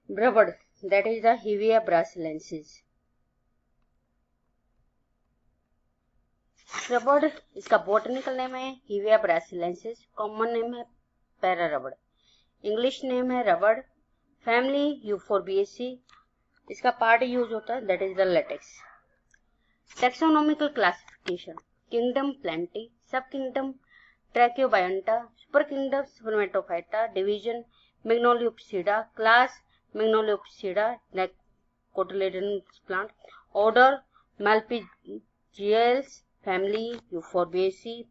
Rubber, that is the Hevea brasiliensis. रबड़ इसका botanical name है हीविया ब्रासिलेंसिस, कॉमन नेम है पैरा रबड़, इंग्लिश नेम है rubber, family Euphorbiaceae, इसका part use होता है that is the latex. Taxonomical classification, kingdom Plantae, sub kingdom Tracheobionta, super kingdom Spermatophyta, division Magnoliopsida, class Magnoliopsida cotyledonous plant, order Malpighiales, family Euphorbiaceae,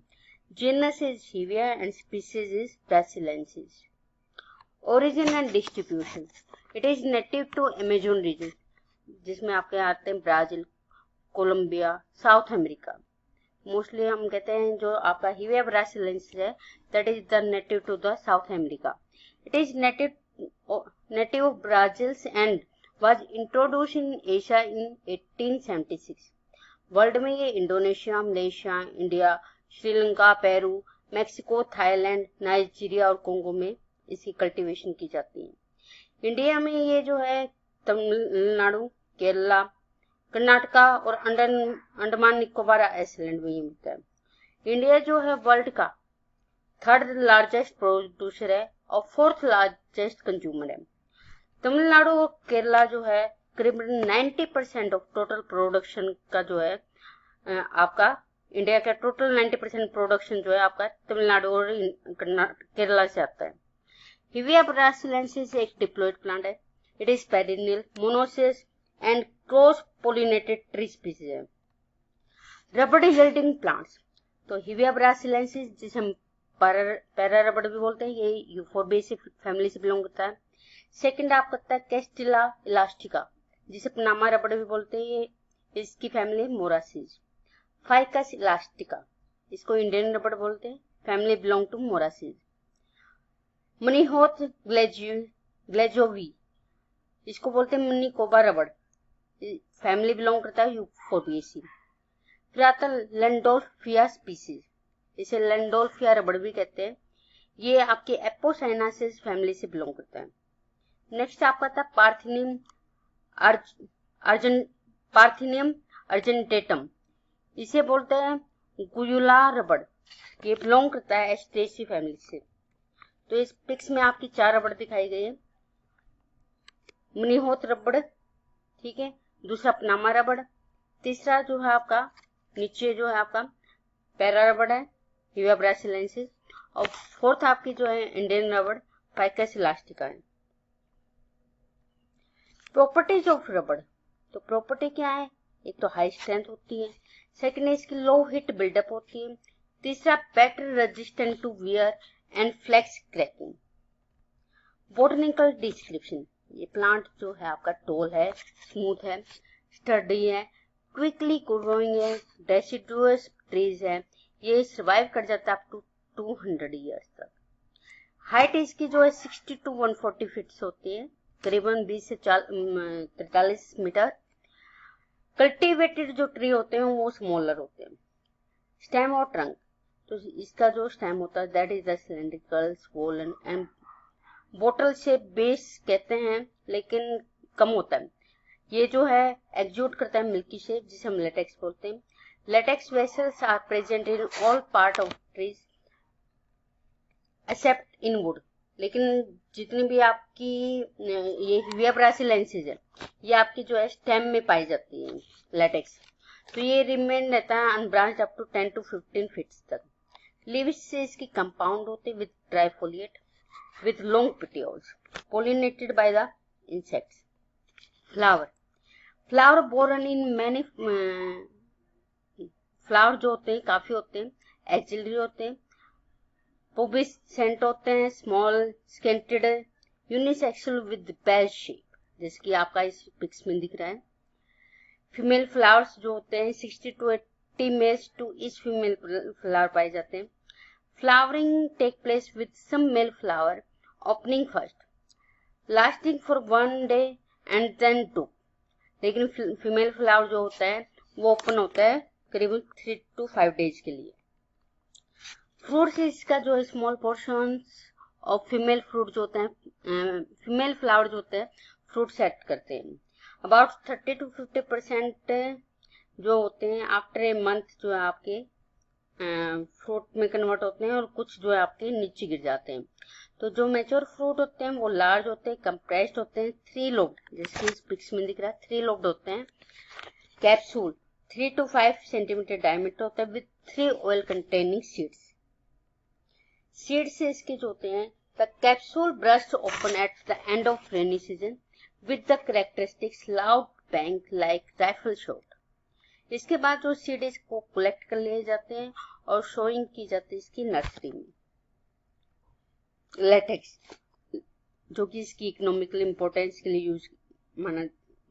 genus is Hevea and species is Brasiliensis. Origin and distribution, it is native to Amazon region, जिसमें आपके आते हैं Brazil, Colombia, south America. Mostly हम कहते हैं जो आपका Hevea brasiliensis है that is the native to the South America. It is native of Brazil and was introduced in Asia in 1876. World में ये Indonesia, Malaysia, India, Sri Lanka, Peru, Mexico, Thailand, Nigeria और Congo में इसकी कल्टीवेशन की जाती है। India में ये जो है तमिलनाडु, केरला, कर्नाटका और अंडमान निकोबार आइलैंड में ये मिलता है। इंडिया जो है वर्ल्ड का 3rd लार्जेस्ट प्रोड्यूसर है और 4th लार्जेस्ट कंज्यूमर है। तमिलनाडु और केरला जो है करीबन 90% ऑफ टोटल प्रोडक्शन का जो है आपका इंडिया का टोटल 90% प्रोडक्शन जो है आपका तमिलनाडु और केरला से आता है। Hevea brasiliensis एक डिप्लॉइड प्लांट है। It is perennial, monoecious and cross pollinated tree species है। रबड़ यील्डिंग प्लांट्स, तो Hevea brasiliensis जिसे हम पैरा रबड़ भी बोलते हैं, ये यूफोरबिएसी फैमिली से बिलोंग करता है। सेकंड आप करता है कैस्टिला इलास्टिका, जिसे पनामा रबड़ भी बोलते हैं, ये इसकी फैमिली मोरासीज। फाइकस इलास्टिका, इसको इंडियन रबड़ बोलते हैं, फैमिली बिलोंग टू मोरासीज। मनीहोथ ग्लेजोवी, इसको बोलते हैं मनीकोबा रबड़, फैमिली बिलोंग करता है यूफोरबिएसी। फिर आता है लैंडोल्फिया स्पीसीज, इसे लैंडोल्फिया रबड़ भी कहते हैं, ये आपके एपोसाइनासिस फैमिली से बिलोंग करता है। नेक्स्ट आपका था पार्थिनियम अर्जेंटेटम, इसे बोलते हैं गुयुला रबड़, ये बिलोंग करता है एस्टेसी फैमिली से। तो इस पिक्स में आपकी 4 रबड़ दिखाई गई है। मनीहोथ रबड़, ठीक है, दूसरा पनामा रबड़, तीसरा जो है आपका नीचे जो है आपका पैरा रबड़ है Hevea brasiliensis, और 4th आपकी जो है इंडियन रबड़ फाइकस इलास्टिका है। प्रॉपर्टीज ऑफ रबड़, तो प्रॉपर्टी क्या है, एक तो हाई स्ट्रेंथ होती है, सेकंड इसकी लो हीट बिल्डअप होती है, तीसरा better resistant to wear and flex cracking. Botanical description, ये प्लांट जो है आपका टोल है, स्मूथ है, स्टडी है, क्विकली ग्रोइंग है, डेसिडुअस ट्रीज है, ये सर्वाइव कर जाता है अप टू 200 ईयर्स तक। हाइट इसकी जो है 60 to 140 फीट होती है, करीबन 20 से 43 मीटर। कल्टीवेटेड जो ट्री होते हैं वो स्मॉलर होते हैं। स्टेम और ट्रंक, तो इसका जो स्टेम होता है that is the cylindrical swollen and bottle shape base कहते हैं, लेकिन कम होता है। ये जो है एग्जूट करता है मिल्की शेप, जिसे हम लेटेक्स बोलते हैं। Latex vessels are present in all part of trees except in wood, लेकिन जितनी भी आपकी ये Hevea brasiliensis है, ये आपकी जो है स्टेम में पाई जाती है लेटेक्स, तो ये रिमेन रहता है unbranched up to 10 to 15 feet तक। लीव्स से इसकी कंपाउंड होते with dry foliate with long petioles, pollinated by the insects. Flower borne in many, flower जो होते हैं काफी होते हैं, एक्सिलरी होते हैं, पोबिसेंट होते हैं, small scented, unisexual with bell shape, जैसे कि आपका इस पिक्स में दिख रहा है। फीमेल फ्लावर्स जो होते हैं 60 to 80 males to each female flower पाए जाते हैं। Flowering take place with some male flower opening first, lasting for 1 day and then 2, लेकिन फीमेल फ्लावर जो होता है वो ओपन होता है करीबन 3 to 5 days के लिए। फ्रूट्स इसका जो small portion of female fruit जो होते हैं, फीमेल फ्लावर जो होते हैं फ्रूट सेट करते हैं। अबाउट 30 to 50% जो होते हैं आफ्टर ए मंथ जो है आपके फ्रूट में कन्वर्ट होते हैं और कुछ जो है आपके नीचे गिर जाते हैं। तो जो मैच्योर फ्रूट होते हैं वो लार्ज होते हैं, कंप्रेस्ड होते हैं, 3 लोब्ड, जैसे इस पिक्स में दिख रहा है 3 लोब्ड होते हैं। कैप्सूल 3 to 5 सेंटीमीटर डायमीटर होता है with 3 oil containing seeds. Seeds इसके जो होते हैं, the capsule burst open at the end of rainy season with the characteristics loud bang like rifle shot. इसके बाद जो सीड्स को कलेक्ट कर लिए जाते हैं और शोइंग की जाती है इसकी नर्सरी में। लेटेक्स जो कि इसकी इकोनॉमिकल इंपॉर्टेंस के लिए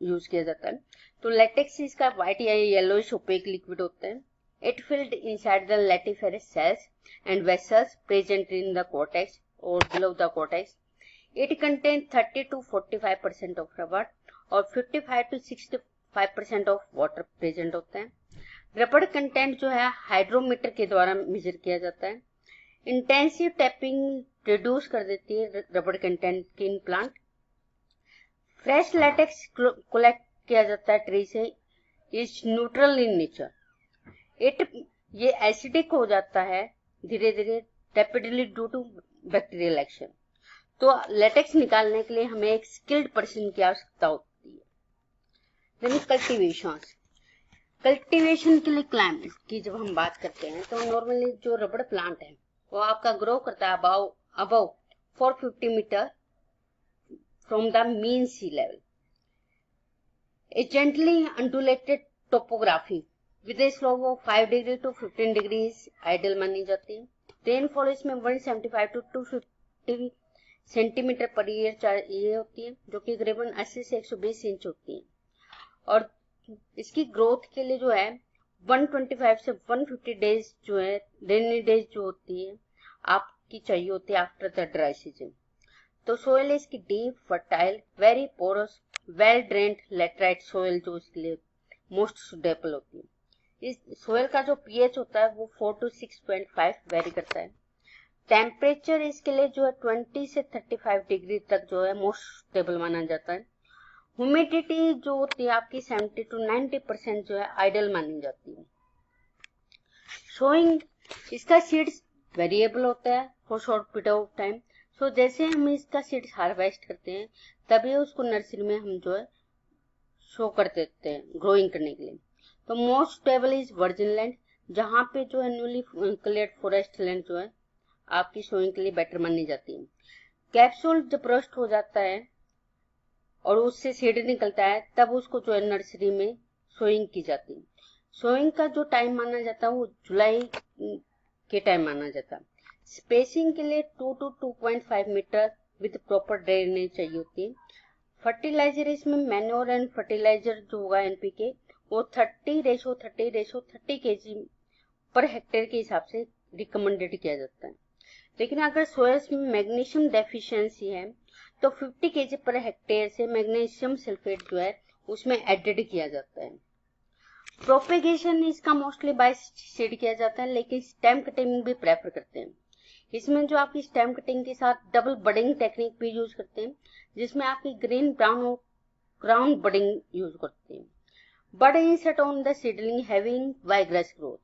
यूज किया जाता है। तो लेटेक्स इसका व्हाइट या येलोइश ओपेक लिक्विड होता है। It filled inside the laticiferous cells and vessels present in the cortex और below the cortex. It contain 30 to 45% of rubber और 55 to 65% ऑफ वाटर प्रेजेंट होता है। रबर कंटेंट जो है हाइड्रोमीटर के द्वारा मेजर किया जाता है। इंटेंसिव टैपिंग रिड्यूस कर देती है रबर कंटेंट के in plant. Fresh latex collect किया जाता है ट्री से, इज न्यूट्रल इन नेचर। ये एसिडिक हो जाता है धीरे धीरे rapidly due to bacterial action. तो लैटेक्स निकालने के लिए हमें एक स्किल्ड पर्सन की आवश्यकता होती है। देन कल्टीवेशन के लिए क्लाइमेट की जब हम बात करते हैं तो नॉर्मली जो रबर प्लांट है वो आपका ग्रो करता है above 450 metre from the mean sea level. A gently undulated topography with a slope of 5 degree to 15 degrees ideal मानी जाती है। रेनफॉल इसमें 175 to 250 सेंटीमीटर पर ईयर चाहिए होती है, जो कि करीबन 80 से 120 इंच होती है। और इसकी ग्रोथ के लिए जो है 125 से 150 डेज जो है रेनी डेज जो होती है आपकी चाहिए होती है आफ्टर द ड्राई सीजन। तो सोयल इसकी deep, fertile, very porous, well drained laterite soil जो इसके लिए मोस्ट सुटेबल होती है। इस सोयल का जो पीएच होता है वो 4 to 6.5 वेरी करता है। टेम्परेचर इसके लिए जो है 20 से 35 डिग्री तक जो है मोस्ट सुटेबल माना जाता है। ह्यूमिडिटी जो होती है आपकी 70 to 90% जो है आइडियल मानी जाती है। शोइंग इसका सीड्स वेरिएबल होता है for short period of time. So जैसे हम इसका सीड्स हार्वेस्ट करते हैं तभी उसको नर्सरी में हम जो है शो कर देते हैं ग्रोइंग करने के लिए। तो most suitable is virgin land, जहाँ पे जो है न्यूली क्लियर्ड फॉरेस्ट लैंड जो है आपकी शोइंग के लिए बेटर मानी जाती है। कैप्सूल जब ब्रस्ट हो जाता है और उससे सीड निकलता है तब उसको जो है नर्सरी में सोइंग की जाती है। सोइंग का जो टाइम माना जाता है वो जुलाई के टाइम माना जाता है। स्पेसिंग के लिए 2 to 2.5 metre with proper drainage चाहिए होती है। फर्टिलाइजर इसमें मैन्योर एंड फर्टिलाइजर जो होगा एनपीके वो 30:30 kg पर हेक्टेयर के हिसाब से रिकमेंडेड किया जाता है। लेकिन अगर सोयल्स में मैग्नीशियम डेफिशिएंसी है तो 50 kg पर हेक्टेयर से मैग्नीशियम सल्फेट जो है उसमें एडेड किया जाता है। प्रोपेगेशन इसका मोस्टली बाय सीड किया जाता है, लेकिन स्टेम कटिंग भी प्रेफर करते हैं। इसमें जो आपकी स्टेम कटिंग के साथ डबल बडिंग टेक्निक भी यूज करते हैं, जिसमें आपकी ग्रीन, ब्राउन और ग्राउंड बडिंग यूज करते हैं। Bud insert on the seedling having vigorous growth.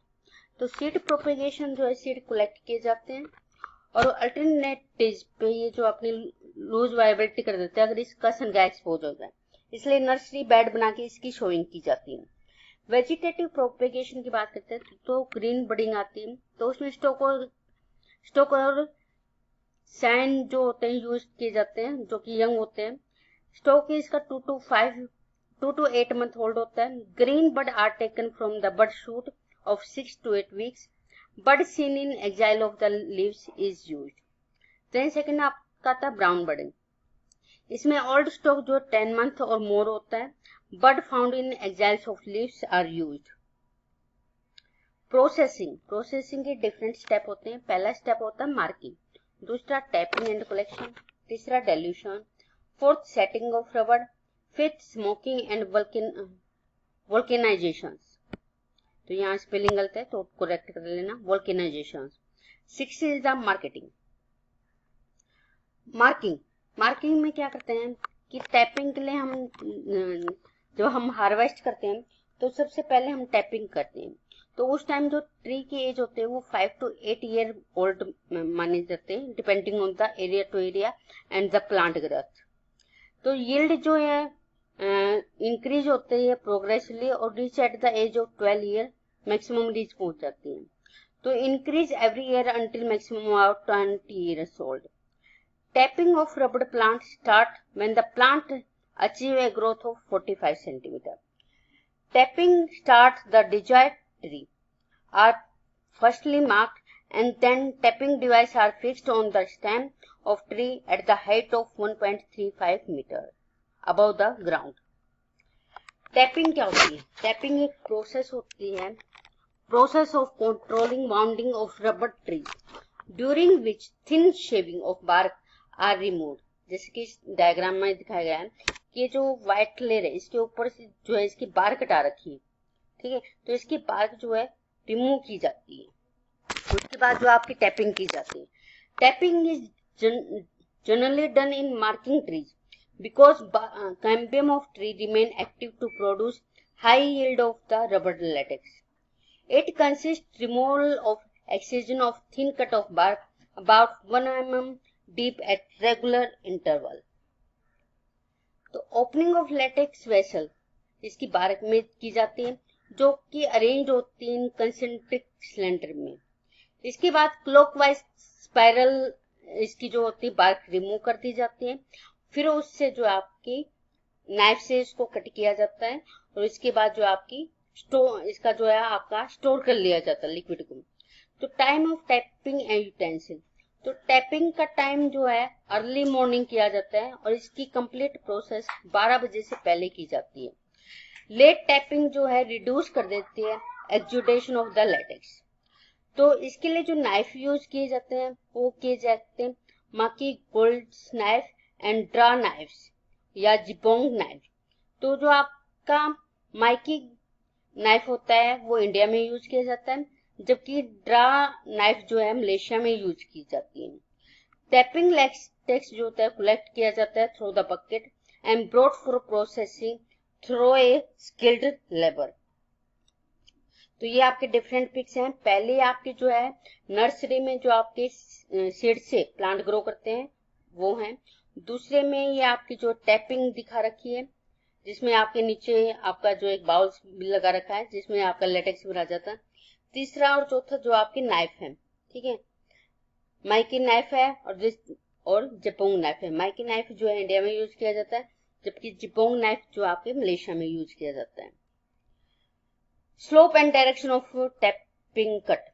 तो सीड प्रोपेगेशन जो है सीड कलेक्ट किए जाते हैं और अल्टरनेट डेज पे ये जो अपनी लूज वाइब्रेटी कर देते हैं अगर इसका सन का एक्सपोज हो जाए, इसलिए नर्सरी बेड बना के इसकी शोइंग की जाती है। वेजिटेटिव प्रोपेगेशन की बात करते हैं तो ग्रीन बडिंग आती है, तो उसमें स्टोक और सैंड जो होते हैं यूज किए जाते हैं जो कि यंग होते हैं। स्टोक इसका 2 to 8 मंथ होल्ड होता है। Green bud are taken from the bud shoot of 6 to 8 weeks. Bud seen in axil of the leaves is used. Then second आपका आता है ब्राउन बडिंग। इसमें ओल्ड स्टॉक जो 10 मंथ और more होता है। Bud found in axils of leaves are used. Processing के different step होते हैं। पहला स्टेप होता है मार्किंग, दूसरा टैपिंग एंड कलेक्शन, तीसरा dilution, fourth setting of rubber, fifth smoking and vulcanisation. तो यहाँ स्पेलिंग गलत है तो करेक्ट कर लेना, vulcanisation. 6 is the marketing. Marking में क्या करते हैं कि टैपिंग के लिए हम जब हम हार्वेस्ट करते हैं तो सबसे पहले हम टैपिंग करते हैं। तो उस टाइम जो ट्री की एज होते हैं वो 5 to 8 ईयर ओल्ड माने जाते हैं, depending on the area to area and the plant growth. तो यील्ड जो है इंक्रीज होती है प्रोग्रेसिवली और reach at the age of 12 year maximum reach पहुंच जाती है। तो increase every year until maximum of 20 years old. Tapping of rubber plant start when the plant achieve a growth of 45 centimeter. Tapping starts the desired tree are firstly marked and then tapping device are fixed on the stem of tree at the height of 1.35 meter above the ground. Tapping क्या होती है? Tapping एक process होती है, process of controlling wounding of rubber trees during which thin shaving of bark are removed. जैसे कि इस diagram में दिखाया गया है कि ये जो व्हाइट लेयर है इसके ऊपर से जो है इसकी बार्क हटा रखी है, ठीक है, तो इसकी बार्क जो है रिमूव की जाती है। उसके बाद जो आपकी टैपिंग की जाती है। Tapping is generally done in marking trees because cambium of tree remain active to produce high yield of the rubber latex. It consists removal of excision of thin cut of bark about 1 mm deep at regular interval. तो opening of latex vessel इसकी bark में की जाती है जो कि arrange होती है इन कंसेंट्रिक सिलेंडर में। इसके बाद क्लॉकवाइज स्पाइरल इसकी जो होती है बार्क रिमूव कर दी जाती है, फिर उससे जो आपकी नाइफ से इसको कट किया जाता है और इसके बाद जो आपकी इसका जो है आपका स्टोर कर लिया जाता है लिक्विड को। तो time of tapping and utensil, तो टैपिंग का टाइम जो है अर्ली मॉर्निंग किया जाता है और इसकी कंप्लीट प्रोसेस 12 बजे से पहले की जाती है। लेट टैपिंग जो है रिड्यूस कर देती है एक्सुडेशन ऑफ द लेटेक्स। तो इसके लिए जो नाइफ यूज किए जाते हैं वो किए जाते हैं Michie Golledge knife and draw knives या जिपोंग नाइफ। तो जो आपका माइकी नाइफ होता है वो इंडिया में यूज किया जाता है, जबकि ड्रा नाइफ जो है मलेशिया में यूज की जाती है। टैपिंग लेटेक्स जो होता है कलेक्ट किया जाता है through the bucket and brought for processing through a skilled labour. तो ये आपके डिफरेंट पिक्स हैं। पहले आपके जो है नर्सरी में जो आपके सीड से प्लांट ग्रो करते हैं वो हैं। दूसरे में ये आपकी जो टैपिंग दिखा रखी है जिसमें आपके नीचे आपका जो एक बाउल भी लगा रखा है जिसमें आपका लेटेक्स भरा जाता है। तीसरा और चौथा जो आपकी नाइफ है, ठीक है, माइकी नाइफ है और जिपोंग नाइफ है। माइकी नाइफ जो है इंडिया में यूज किया जाता है, जबकि जिपोंग नाइफ जो आपके मलेशिया में यूज किया जाता है। Slope and direction of tapping cut.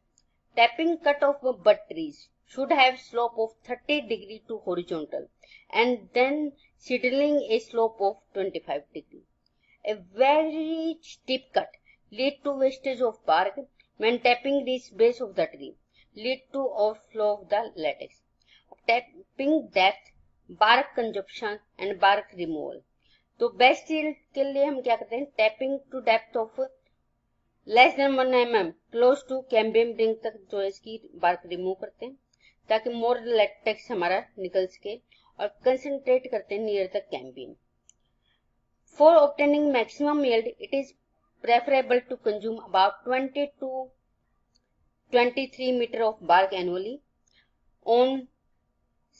Tapping cut of bud trees should have slope of 30 degree to horizontal and then seedling a slope of 25 degree. A very steep cut lead to wastage of bark when tapping reaches base of the tree, lead to overflow of the latex. Tapping depth, bark consumption and bark removal. तो best yield के लिए हम क्या करते हैं, tapping to depth of less than 1 mm close to cambium ring तक जो है इसकी बार्क रिमूव करते हैं ताकि मोर लेटेक्स हमारा निकल सके और कंसंट्रेट करते हैं near the cambium. For obtaining maximum yield it is preferable to consume about 20 to 23 metre of bark annually on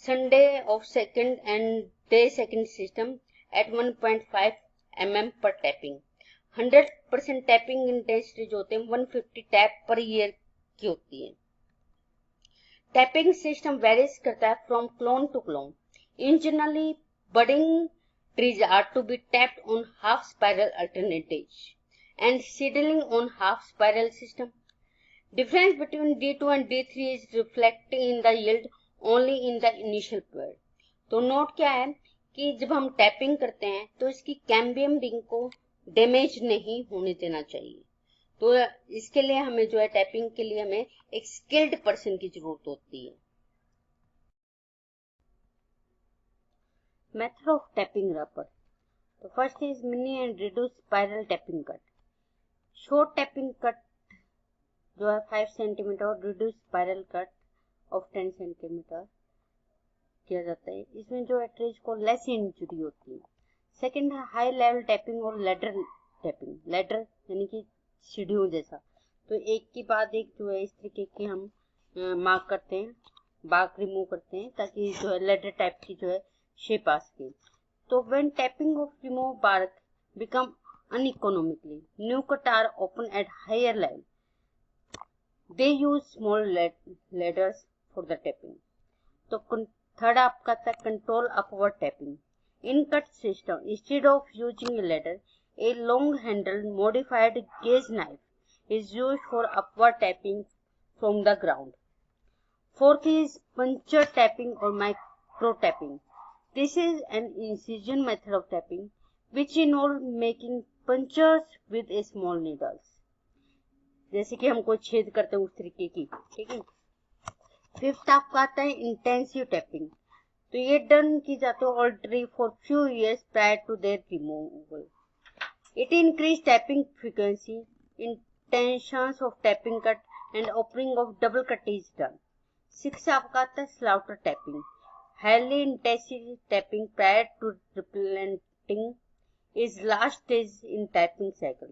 Sunday of second and day second system at 1.5 mm पर टैपिंग। 100% टैपिंग इंटेंसिटी जो होते हैं 150 tap per year की होती है। Tapping system varies करता है from clone to clone. In generally budding trees are to be tapped on half spiral alternatives and seedling on half spiral system. Difference between D2 and D3 is reflecting in the yield only in the initial period. तो note क्या है कि जब हम tapping करते हैं तो इसकी कैम्बियम रिंग को डैमेज नहीं होने देना चाहिए। तो इसके लिए हमें जो है टैपिंग के लिए हमें एक स्किल्ड पर्सन की जरूरत होती है। Method of tapping rubber. तो first is mini and reduce spiral tapping cut. Short tapping cut जो है 5 सेंटीमीटर और reduce spiral cut of 10 centimetre किया जाता है, इसमें जो है ट्रेज को लेस इंजुरी होती है। सेकंड है हाई लेवल टैपिंग और लेडर टैपिंग। लेडर यानी कि सीढ़ियों जैसा, तो एक के बाद एक जो है इस तरीके के हम मार्क करते हैं, बार्क रिमूव करते हैं ताकि जो है लेडर टाइप की जो है शेप आ सके। तो when tapping of remove bark become uneconomically, new cut are open at higher level. They use small ladders for the tapping. तो थर्ड आपका था control upward tapping. In cut system instead of using A ladder, a long handled modified gauge knife is used for upward tapping from the ground. Fourth is puncture tapping or micro tapping. This is an incision method of tapping which involves making punctures with a small needles. जैसे कि हम कोई छेद करते हैं उस तरीके की, ठीक है। फिफ्थ आपका आता है इंटेंसिव टैपिंग। तो ये डन की जाती है already for few years prior to their removal. It increase tapping frequency, intensions of tapping cut and opening of double cut is done. Six आपका आता है slaughter tapping. Highly intensive tapping prior to replanting is last stage in tapping cycle.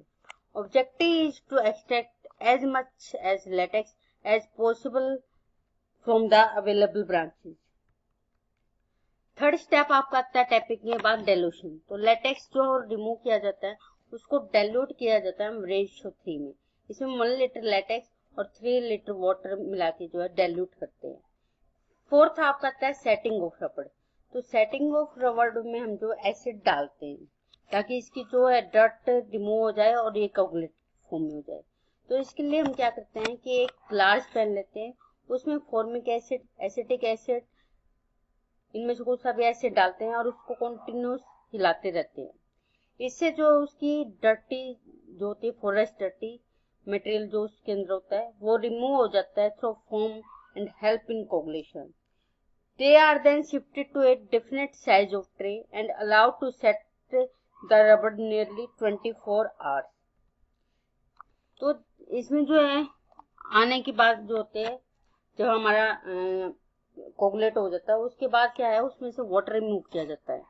Objective is to extract as much as latex as possible from the available branches. Third step आपका आता है tapping के बाद डेलूशन। तो latex जो remove किया जाता है उसको डेल्यूट किया जाता है रेशियो 3 में। इसमें 1 लीटर लेटेक्स और 3 लीटर वाटर मिला के जो है डेल्यूट करते हैं। फोर्थ आपका आता है सेटिंग ऑफ रबड़। तो सेटिंग ऑफ रबड़ में हम जो एसिड डालते हैं ताकि इसकी जो है डर्ट रिमूव हो जाए और ये कोगुलेट फॉर्म में हो जाए। तो इसके लिए हम क्या करते हैं कि एक ग्लास पेन लेते हैं, उसमें फॉर्मिक एसिड, एसिटिक एसिड, इनमें से कुछ सभी एसिड डालते हैं और उसको कंटिन्यूस हिलाते रहते हैं। इससे जो उसकी डर्टी जो होती है फॉरेस्ट डर्टी मटेरियल जो उसके अंदर होता है वो रिमूव हो जाता है through foam and help in coagulation. They are then shifted to a definite size of tray and allowed to set the rubber nearly 24 hours. तो इसमें जो है आने के बाद जो होते हैं जब हमारा कोगुलेट हो जाता है उसके बाद क्या है उसमें से वाटर रिमूव किया जाता है।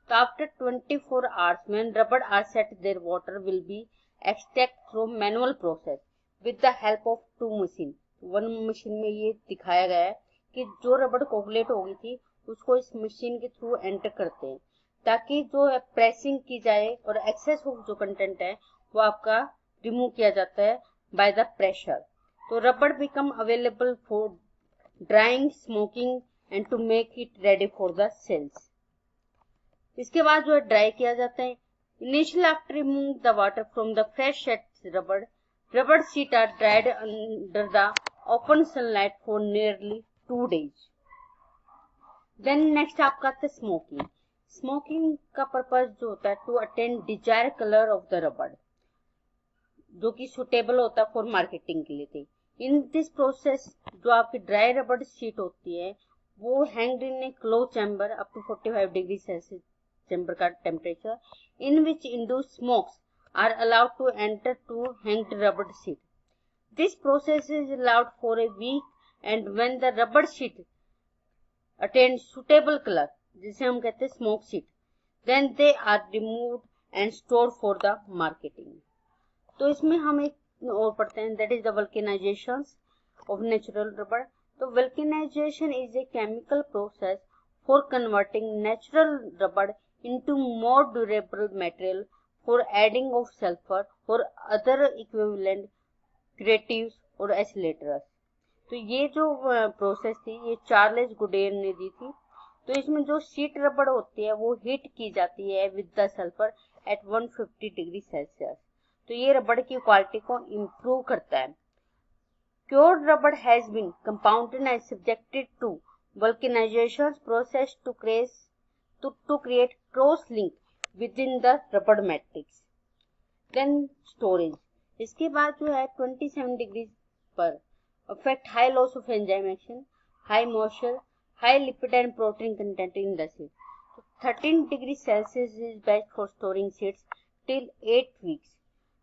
तो after 24 hours when rubber are set their water will be extract through manual process with the help of 2 machine। One machine में ये दिखाया गया है कि जो रबड़ कोगुलेट हो गई थी उसको इस मशीन के थ्रू एंटर करते हैं ताकि जो है प्रेसिंग की जाए और एक्सेस ऑफ जो कंटेंट है वो आपका रिमूव किया जाता है बाय द प्रेशर। तो rubber become available for drying, smoking and to make it ready for the sales. इसके बाद जो है ड्राई किया जाता है। Initial after remove the water from the fresh set rubber sheet are dried under the open sunlight for nearly 2 days। Then next आपका आता है स्मोकिंग। स्मोकिंग का पर्पस जो होता है to attain desire colour of the रबड़ जो कि सुटेबल होता है फॉर मार्केटिंग के लिए थी। इन दिस प्रोसेस जो आपकी ड्राई रबड़ शीट होती है वो hanged in a close chamber up to 45 degree Celsius chamber का temperature in which induce smokes are allowed to enter to hanged rubber sheet. This process is allowed for a week and when the rubber sheet attain suitable colour जिसे हम कहते हैं smoke sheet then they are removed and store for the marketing. तो इसमें हम एक और पढ़ते हैं that is the vulcanisation of natural rubber. तो vulcanisation is a chemical process for converting natural rubber into more durable material for adding of sulphur और other equivalent curatives और एसिलेटर्स। तो ये जो प्रोसेस थी ये चार्ल्स गुडेर ने दी थी। तो इसमें जो शीट रबड़ होती है वो हीट की जाती है with the sulphur at 150 degree Celsius. तो ये रबड़ की क्वालिटी को इम्प्रूव करता है। Cured rubber has been compounded and subjected to vulcanization process to create cross link within the rubber matrix. Then storage. इसके बाद जो है 27 डिग्री पर affect high loss of enzyme action, high moisture, high lipid and protein content in the seed. 13 degree Celsius is best for storing seeds till 8 weeks.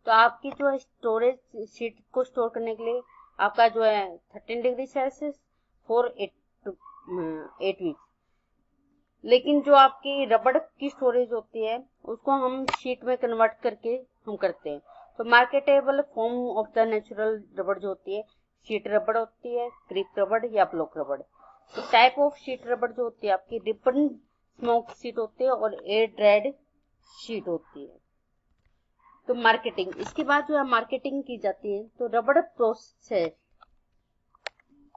तो आपकी जो storage seed को store करने के लिए आपका जो है 13 डिग्री सेल्सियस फॉर 8 वीक्स। लेकिन जो आपकी रबड़ की स्टोरेज होती है उसको हम शीट में कन्वर्ट करके हम करते हैं। तो marketable form of the natural रबड़ जो होती है शीट रबड़ होती है, क्रीप रबड़ या ब्लॉक रबड़। तो टाइप ऑफ शीट रबड़ जो होती है आपकी रिबन स्मोक शीट होती है और एयर ड्राइड शीट होती है। तो मार्केटिंग, इसके बाद जो है मार्केटिंग की जाती है। तो rubber process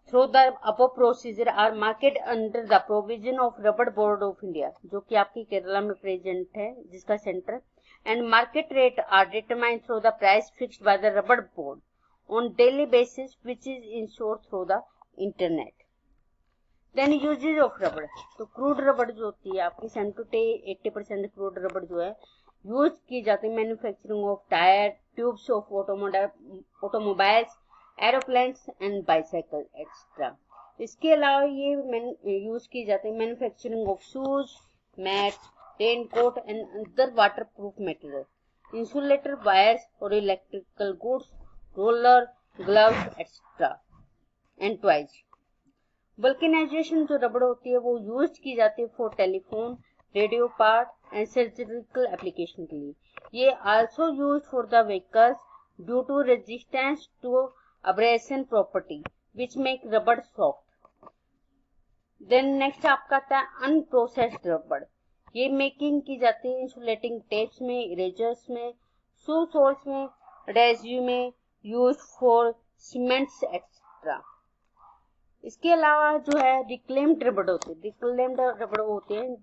through the above procedure are market under the provision of rubber board of India, जो कि आपकी केरला में प्रेजेंट है जिसका centre, and market rate are determined through the price fixed by the rubber board on daily basis which is insured through the internet. Then usages of rubber, तो crude रबड़ जो होती है आपकी 70 to 80% क्रूड रबड़ जो है यूज की जाती है manufacturing of tyre tubes of automobiles, aeroplanes and bicycle etcetera. इसके अलावा ये यूज की जाती है manufacturing of shoes, mat, rain coat and other water proof material, insulator wires और electrical goods, roller, gloves etcetera and toys. Vulcanisation जो रबड़ होती है वो यूज की जाती है for telephone, radio part and surgical application के लिए। ये also use for the vehicles due to resistance to abrasion property which make rubber soft। then next आपका आता है unprocessed rubber। ये मेकिंग की जाती है इंसुलेटिंग टेप्स में, इरेजर्स में, शू सोल्स में, एडहेसिव में, यूज फॉर सीमेंट्स एक्सेट्रा। इसके अलावा जो है रिक्लेम्ड रबड़ होते हैं। रिक्लेम्ड रबड़ होते हैं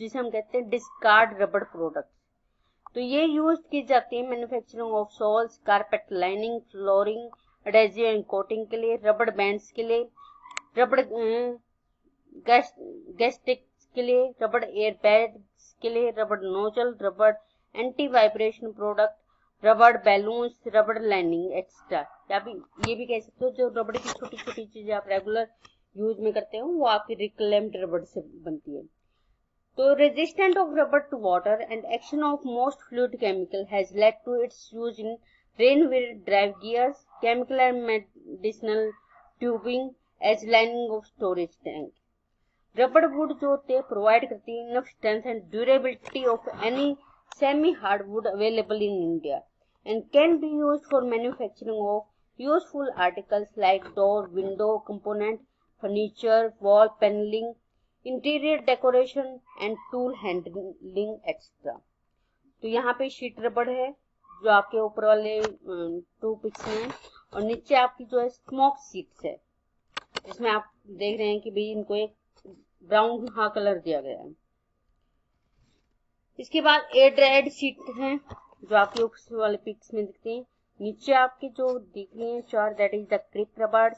जिसे हम कहते हैं डिस्कार्ड रबड़ प्रोडक्ट। तो ये यूज की जाती है manufacturing of soles, carpet lining, flooring, adhesive and coating के लिए, रबड़ बैंड्स के लिए, रबड़ गैस्टिक्स के लिए, रबड़ एयर बैग्स के लिए, रबड़ नोजल, रबड़ एंटी वाइब्रेशन प्रोडक्ट, रबड़ बैलून्स, रबड़ लाइनिंग एक्स्ट्रा। या भी ये भी कह सकते हो जो रबड़ की छोटी छोटी चीजें आप रेगुलर यूज में करते हो वो आपकी रिक्लेम्ड रबड़ से बनती है। तो resistance of rubber to water and action of most fluid chemical has led to its use in railway drive gears, chemical and medicinal tubing as lining of storage tank। रबड़ वुड जो होते हैं provide करती है enough strength and durability of any semi hardwood available in India and can be used for manufacturing of useful articles like door, window component, furniture, wall panelling, interior decoration and tool handling etcetera. तो यहाँ पे sheet रबड़ है जो आपके ऊपर वाले 2 pics में, और नीचे आपकी जो है स्मोक शीट्स है जिसमें आप देख रहे हैं कि भाई इनको एक ब्राउन कलर दिया गया है। इसके बाद एयर ड्राइड शीट है जो आपके ऊपर वाले पिक्स में दिखते हैं। नीचे आपकी जो दिख रही है 4 दैट इज द क्रिप रबड़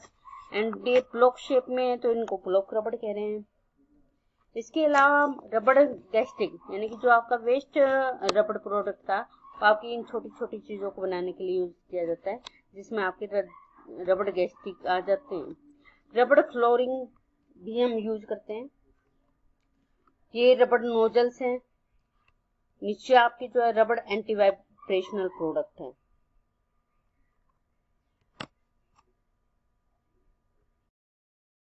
एंड ये ब्लॉक शेप में है तो इनको ब्लॉक रबड़ कह रहे हैं। इसके अलावा रबड़ गैस्टिक यानी कि जो आपका वेस्ट रबड़ प्रोडक्ट था वो आपकी इन छोटी छोटी चीजों को बनाने के लिए यूज किया जाता है जिसमें आपके रबड़ गैस्टिक आ जाते हैं। रबड़ फ्लोरिंग भी हम यूज करते हैं। ये रबड़ नोजल्स हैं। नीचे आपकी जो है रबड़ एंटी वाइब्रेशनल प्रोडक्ट है।